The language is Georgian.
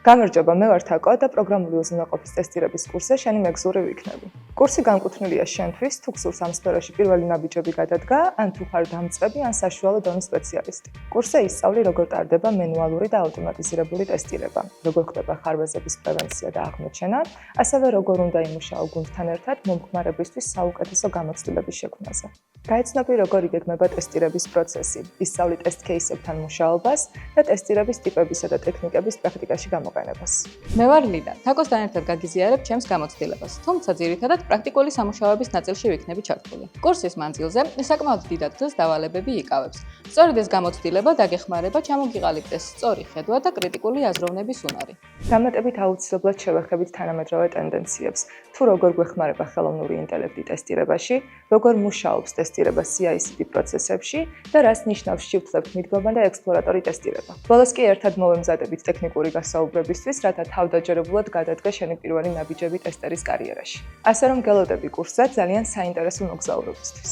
გამარჯობა, მე ვარ თაკო და პროგრამული უზრუნველყოფის ტესტირების კურსზე შენი მეგზური ვიქნები. კურსი განკუთვნილია შენთვის, თუ გსურს ამ სფეროში პირველი ნაბიჯები გადადგა, ან თუ ხარ დამწყები, ან საშუალო დონის სპეციალისტი. კურსზე ისწავლი, როგორ ტარდება მენუალური და ავტომატიზირებული ტესტირება, როგორ ხდება ხარვეზების პრევენცია და აღმოჩენა, ასევე როგორ უნდა იმუშაო გუნდთან ერთად მომხმარებლისთვის საუკეთესო გამოცდილების შექმნაზე. გაიცნობი, როგორ იგეგმება ტესტირების პროცესი, ისწავლი ტესტ кейსებთან მუშაობას და ტესტირების ტიპებისა და ტექნიკების პრაქტიკაში გამოყენებას. მე ვარ ლიდა, თაკოსთან ერთად გაგიზიარებ ჩემს გამოცდილებას, თუმცა ძირითადად პრაქტიკული სამუშაოების ნაწილში ვიქნები ჩართული. კურსის მანძილზე საკმაოდ დიდად გზას დავალებები იკავებს. სწორედ ეს გამოცდილება დაგეხმარება ჩამოგიყალიბდეს სწორი ხედვა და კრიტიკული აზროვნების უნარი. დამატებით აუცილებლად შევეხებით თანამედროვე ტენდენციებს, თუ როგორ გვეხმარება ხელოვნური ინტელექტი ტესტირებაში, როგორ მუშაობს ტესტირება CI/CD პროცესებში და რას ნიშნავს შევთლებთ მიდგომა და ექსპლორატორი ტესტირება. ბოლოს კი ერთად მოვემზადებით ტექნიკური გასაუბრებისთვის, რათა თავდაჯერებულად გადადგა შენი პირველი ნაბიჯები ტესტერის კარიერაში. ასე რომ გელოდები კურსზე ძალიან საინტერესო მოგზაურობისთვის.